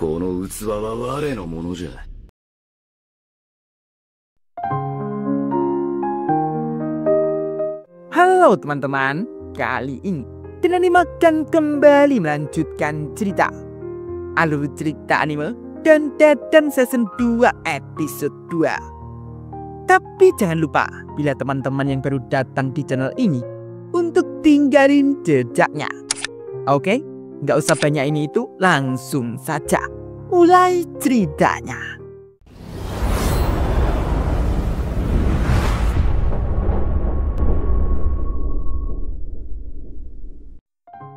この器は我のものじゃ。Halo teman-teman, kali ini Dan Anime akan kembali melanjutkan cerita alur cerita anime dan Dadan season 2 episode 2. Tapi jangan lupa bila teman-teman yang baru datang di channel ini untuk tinggalin jejaknya. Oke, nggak usah banyak ini itu, langsung saja mulai ceritanya.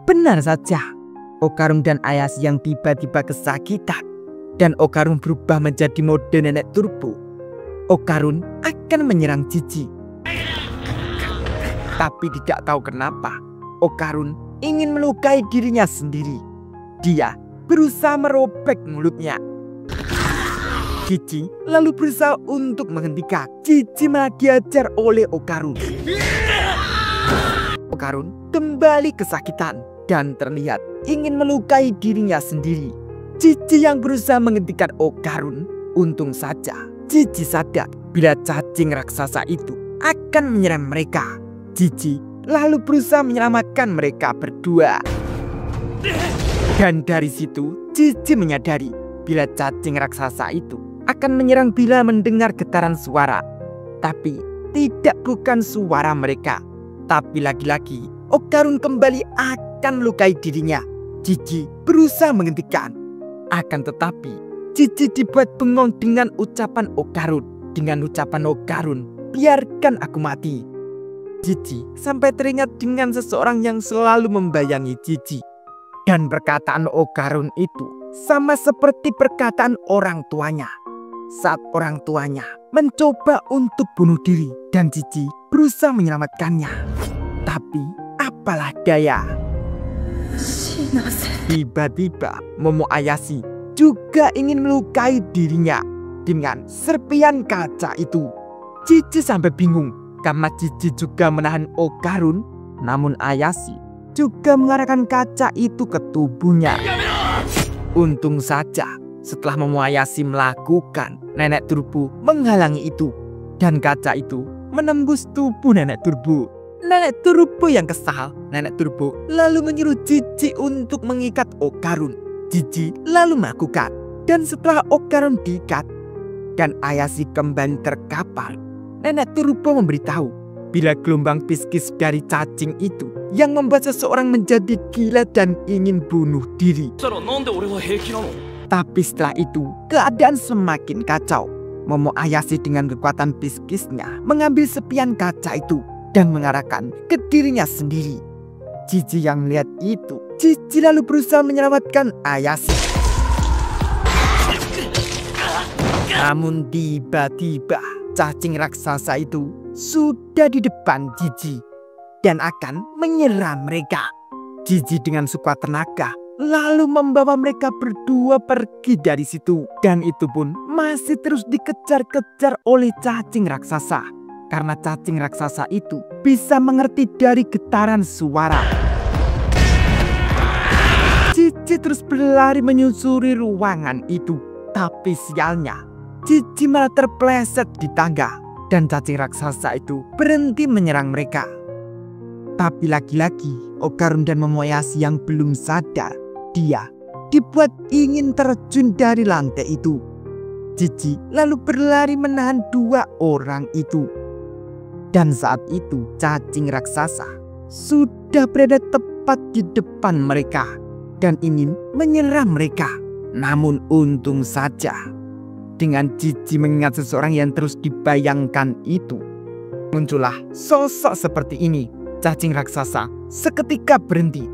Benar saja, Okarun dan Ayashi yang tiba-tiba kesakitan dan Okarun berubah menjadi mode nenek turbo. Okarun akan menyerang Jiji. Tapi tidak tahu kenapa Okarun ingin melukai dirinya sendiri. Dia berusaha merobek mulutnya. Jiji lalu berusaha untuk menghentikan. Jiji malah diajar oleh Okarun. Okarun kembali kesakitan dan terlihat ingin melukai dirinya sendiri. Jiji yang berusaha menghentikan Okarun. Untung saja Jiji sadar bila cacing raksasa itu akan menyerang mereka. Jiji lalu berusaha menyelamatkan mereka berdua. Dan dari situ Jiji menyadari bila cacing raksasa itu akan menyerang bila mendengar getaran suara. Tapi bukan suara mereka. Tapi lagi-lagi Okarun kembali akan melukai dirinya. Jiji berusaha menghentikan. Akan tetapi Jiji dibuat bengong dengan ucapan Okarun. Dengan ucapan Okarun, biarkan aku mati. Jiji sampai teringat dengan seseorang yang selalu membayangi Jiji. Dan perkataan Okarun itu sama seperti perkataan orang tuanya. Saat orang tuanya mencoba untuk bunuh diri dan Jiji berusaha menyelamatkannya. Tapi apalah daya. Tiba-tiba Momo Ayashi juga ingin melukai dirinya dengan serpian kaca itu. Jiji sampai bingung karena Jiji juga menahan Okarun. Namun Ayashi juga mengarahkan kaca itu ke tubuhnya. Untung saja setelah Momo Ayashi melakukan, nenek turbo menghalangi itu. Dan kaca itu menembus tubuh nenek turbo. Nenek turbo yang kesal, nenek turbo lalu menyuruh Jiji untuk mengikat Okarun. Jiji lalu melakukan. Dan setelah Okarun diikat dan Ayashi kembali terkapar, nenek turbo memberitahu bila gelombang psikis dari cacing itu yang membuat seseorang menjadi gila dan ingin bunuh diri. Tapi setelah itu keadaan semakin kacau. Momo Ayashi dengan kekuatan psikisnya mengambil serpian kaca itu dan mengarahkan ke dirinya sendiri. Jiji yang melihat itu, Jiji lalu berusaha menyelamatkan Ayashi. Namun tiba-tiba cacing raksasa itu sudah di depan Jiji dan akan menyerang mereka. Jiji dengan sekuat tenaga lalu membawa mereka berdua pergi dari situ. Dan itu pun masih terus dikejar-kejar oleh cacing raksasa. Karena cacing raksasa itu bisa mengerti dari getaran suara. Jiji terus berlari menyusuri ruangan itu. Tapi sialnya, Jiji malah terpleset di tangga. Dan cacing raksasa itu berhenti menyerang mereka. Tapi lagi-lagi Okarun dan Momo Ayashi yang belum sadar. Dia dibuat ingin terjun dari lantai itu. Jiji lalu berlari menahan dua orang itu. Dan saat itu cacing raksasa sudah berada tepat di depan mereka dan ingin menyerang mereka. Namun untung saja dengan Jiji mengingat seseorang yang terus dibayangkan itu, muncullah sosok seperti ini. Cacing raksasa seketika berhenti.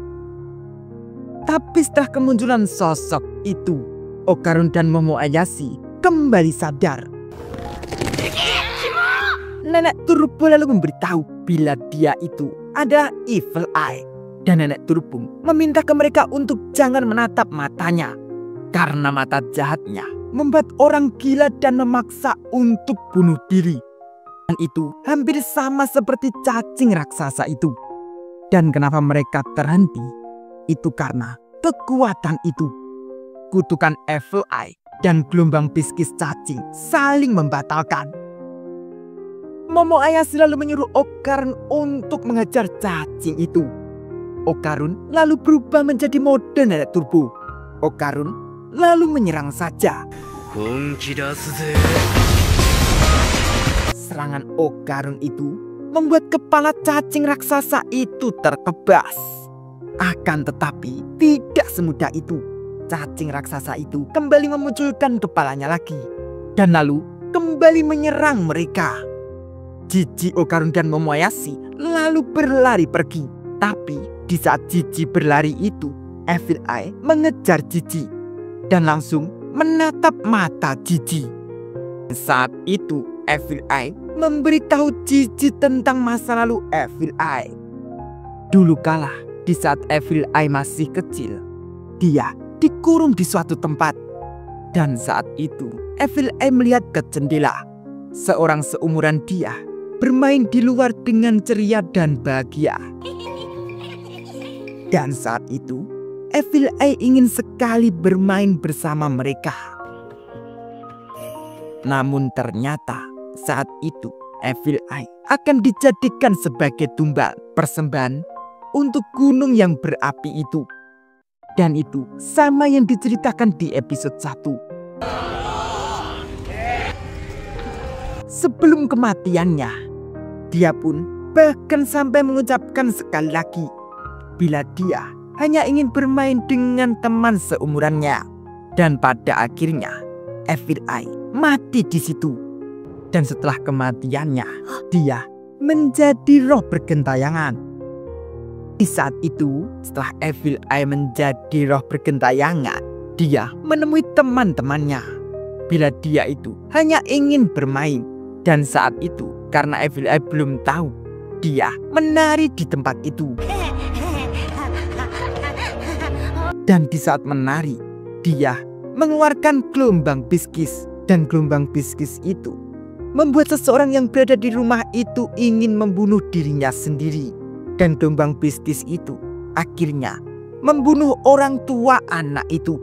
Tapi setelah kemunculan sosok itu, Okarun dan Momo Ayashi kembali sadar. Nenek turbo lalu memberitahu bila dia itu adalah Evil Eye. Dan nenek turbo meminta ke mereka untuk jangan menatap matanya. Karena mata jahatnya membuat orang gila dan memaksa untuk bunuh diri. Dan itu hampir sama seperti cacing raksasa itu. Dan kenapa mereka terhenti? Itu karena kekuatan itu. kutukan Evil Eye dan gelombang biskis cacing saling membatalkan. Momo Ayashi lalu menyuruh Okarun untuk mengejar cacing itu. Okarun lalu berubah menjadi mode nenek turbo. Okarun lalu menyerang saja. Serangan Okarun itu membuat kepala cacing raksasa itu terkebas. Akan tetapi tidak semudah itu. Cacing raksasa itu kembali memunculkan kepalanya lagi dan lalu kembali menyerang mereka. Jiji, Okarun, dan Momo Ayashi lalu berlari pergi. Tapi di saat Jiji berlari itu, Evil Eye mengejar Jiji dan langsung menatap mata Jiji. Saat itu Evil Eye memberitahu Jiji tentang masa lalu Evil Eye. Dulu kala di saat Evil Eye masih kecil, dia dikurung di suatu tempat. Dan saat itu Evil Eye melihat ke jendela. Seorang seumuran dia bermain di luar dengan ceria dan bahagia. Dan saat itu Evil Eye ingin sekali bermain bersama mereka. Namun ternyata saat itu Evil Eye akan dijadikan sebagai tumbal persembahan untuk gunung yang berapi itu. Dan itu sama yang diceritakan di episode 1. Sebelum kematiannya, dia pun bahkan sampai mengucapkan sekali lagi bila dia hanya ingin bermain dengan teman seumurannya. Dan pada akhirnya Evil Eye mati di situ. Dan setelah kematiannya, dia menjadi roh bergentayangan. Di saat itu, setelah Evil Eye menjadi roh bergentayangan, dia menemui teman-temannya bila dia itu hanya ingin bermain. Dan saat itu, karena Evil Eye belum tahu, dia menari di tempat itu. Dan di saat menari, dia mengeluarkan gelombang biskis. Dan gelombang biskis itu membuat seseorang yang berada di rumah itu ingin membunuh dirinya sendiri. Dan gelombang biskis itu akhirnya membunuh orang tua anak itu.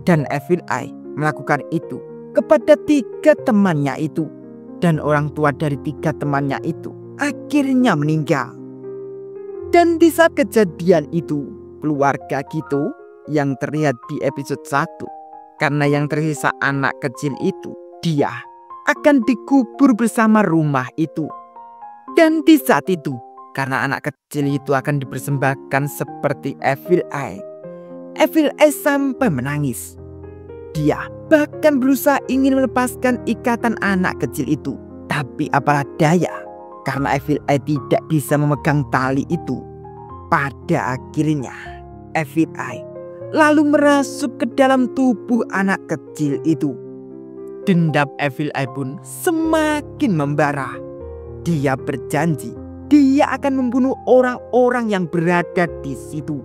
Dan Evil Eye melakukan itu kepada 3 temannya itu. Dan orang tua dari 3 temannya itu akhirnya meninggal. Dan di saat kejadian itu, keluarga Kito yang terlihat di episode 1, karena yang tersisa anak kecil itu, dia akan dikubur bersama rumah itu. Dan di saat itu, karena anak kecil itu akan dipersembahkan seperti Evil Eye, Evil Eye sampai menangis. Dia bahkan berusaha ingin melepaskan ikatan anak kecil itu. Tapi apalah daya, karena Evil Eye tidak bisa memegang tali itu. Pada akhirnya Evil Eye lalu merasuk ke dalam tubuh anak kecil itu. Dendam Evil Eye pun semakin membara. Dia berjanji dia akan membunuh orang-orang yang berada di situ.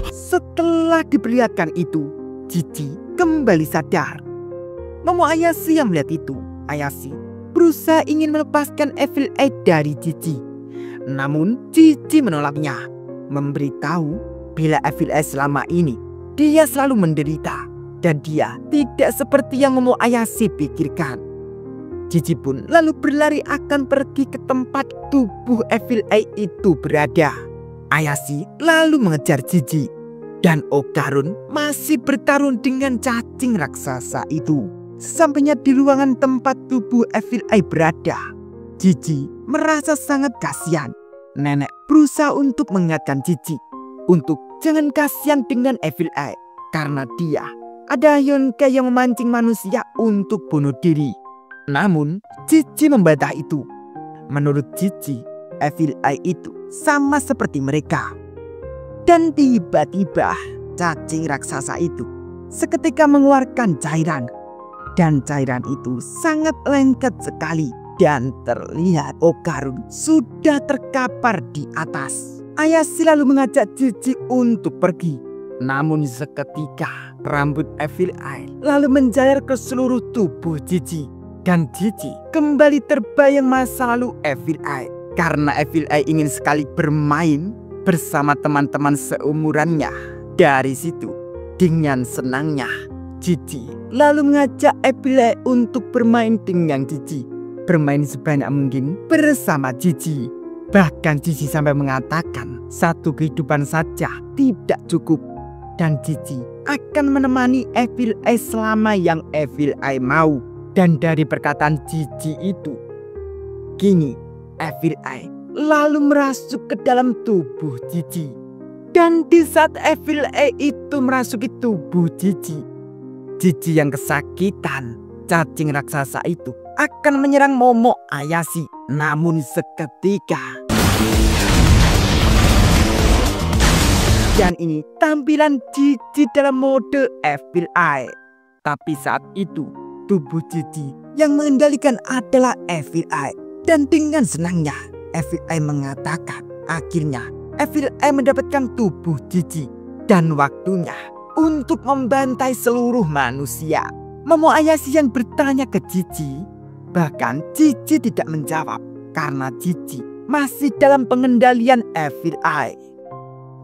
Setelah diperlihatkan itu, Jiji kembali sadar. Momo Ayashi yang melihat itu, Ayashi berusaha ingin melepaskan Evil Eye dari Jiji. Namun Jiji menolaknya, memberitahu bila Evil Eye selama ini dia selalu menderita dan dia tidak seperti yang Momo Ayashi pikirkan. Jiji pun lalu berlari akan pergi ke tempat tubuh Evil Eye itu berada. Ayashi lalu mengejar Jiji. Dan Okarun masih bertarung dengan cacing raksasa itu. Sesampainya di ruangan tempat tubuh Evil Eye berada, Jiji merasa sangat kasihan. Nenek berusaha untuk mengingatkan Jiji untuk jangan kasihan dengan Evil Eye, karena dia ada Yonkai yang memancing manusia untuk bunuh diri. Namun Jiji membantah itu. Menurut Jiji, Evil Eye itu sama seperti mereka. Dan tiba-tiba cacing raksasa itu seketika mengeluarkan cairan. Dan cairan itu sangat lengket sekali. Dan terlihat Okarun sudah terkapar di atas. Ayashi lalu mengajak Jiji untuk pergi. Namun seketika rambut Evil Eye lalu menjalar ke seluruh tubuh Jiji. Dan Jiji kembali terbayang masa lalu Evil Eye. Karena Evil Eye ingin sekali bermain bersama teman-teman seumurannya. Dari situ Dengan senangnya, Cici lalu mengajak Evil Eye untuk bermain dengan Cici. Bermain sebanyak mungkin bersama Cici. Bahkan Cici sampai mengatakan satu kehidupan saja tidak cukup. Dan Cici akan menemani Evil Eye selama yang Evil Eye mau. Dan dari perkataan Cici itu, kini Evil Eye lalu merasuk ke dalam tubuh Cici. Dan di saat Evil Eye itu merasuki tubuh Cici, Cici yang kesakitan, cacing raksasa itu akan menyerang Momo Ayashi. Namun seketika, dan ini tampilan Cici dalam mode Evil Eye. Tapi saat itu tubuh Cici yang mengendalikan adalah Evil Eye. Dan dengan senangnya Evil Eye mengatakan akhirnya Evil Eye mendapatkan tubuh Cici. Dan waktunya untuk membantai seluruh manusia. Momo Ayashi yang bertanya ke Cici. Bahkan Cici tidak menjawab karena Cici masih dalam pengendalian Evil Eye.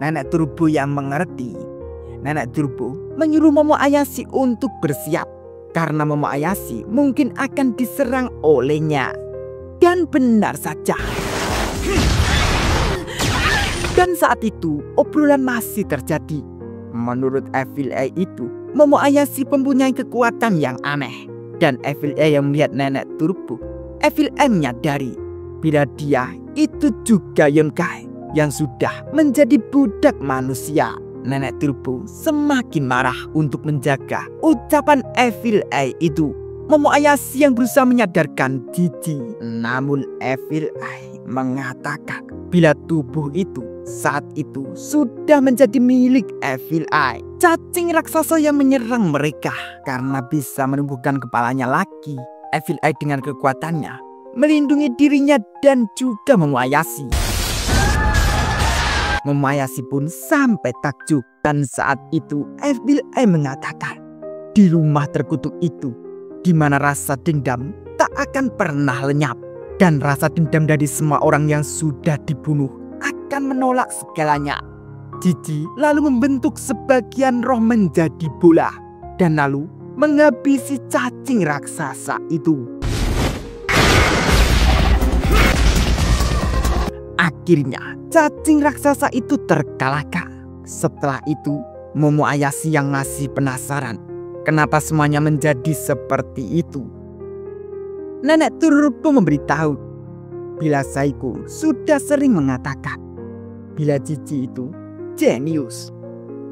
Nenek Turbo yang mengerti. Nenek Turbo menyuruh Momo Ayashi untuk bersiap karena Momo Ayashi mungkin akan diserang olehnya. Dan benar saja. Dan saat itu obrolan masih terjadi. Menurut Evil Eye itu, Momo Ayashi mempunyai kekuatan yang aneh. Dan Evil Eye yang melihat Nenek Turbo, Evil Eye menyadari bila dia itu juga Yonkai yang sudah menjadi budak manusia. Nenek Turbo semakin marah untuk menjaga ucapan Evil Eye itu. Momo Ayashi yang berusaha menyadarkan Cici. Namun Evil Eye mengatakan bila tubuh itu saat itu sudah menjadi milik Evil Eye. Cacing raksasa yang menyerang mereka karena bisa menumbuhkan kepalanya lagi. Evil Eye dengan kekuatannya melindungi dirinya dan juga Momo Ayashi. Momo Ayashi pun sampai takjub. Dan saat itu Evil Eye mengatakan di rumah terkutuk itu, di mana rasa dendam tak akan pernah lenyap. Dan rasa dendam dari semua orang yang sudah dibunuh akan menolak segalanya. Cici lalu membentuk sebagian roh menjadi bola. Dan lalu menghabisi cacing raksasa itu. Akhirnya cacing raksasa itu terkalahkan. Setelah itu Momo Ayashi yang masih penasaran kenapa semuanya menjadi seperti itu. Nenek Turbo memberitahu bila Saiko sudah sering mengatakan bila Cici itu jenius.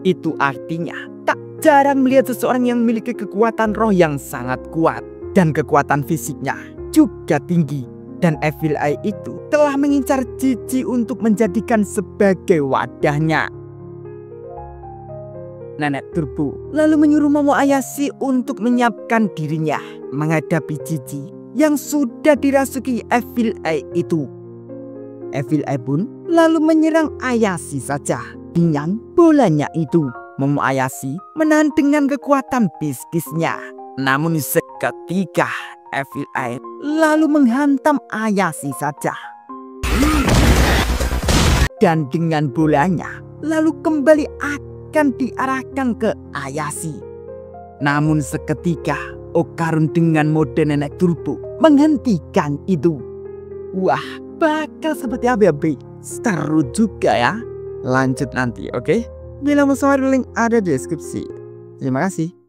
Itu artinya tak jarang melihat seseorang yang memiliki kekuatan roh yang sangat kuat. Dan kekuatan fisiknya juga tinggi. Dan Evil Eye itu telah mengincar Cici untuk menjadikan sebagai wadahnya. Nenek Turbo lalu menyuruh Momo Ayashi untuk menyiapkan dirinya menghadapi Cici yang sudah dirasuki Evil Eye itu. Evil Eye pun lalu menyerang Ayashi saja dengan bolanya itu. Momo Ayashi menahan dengan kekuatan biskisnya. Namun seketika Evil Eye lalu menghantam Ayashi saja. Dan dengan bolanya lalu kembali akan diarahkan ke Ayashi. Namun seketika Okarun dengan mode Nenek Turbo menghentikan itu. Wah, bakal seperti apa ya, Be? Seru juga ya. Lanjut nanti, oke? Bila mau link ada di deskripsi. Terima kasih.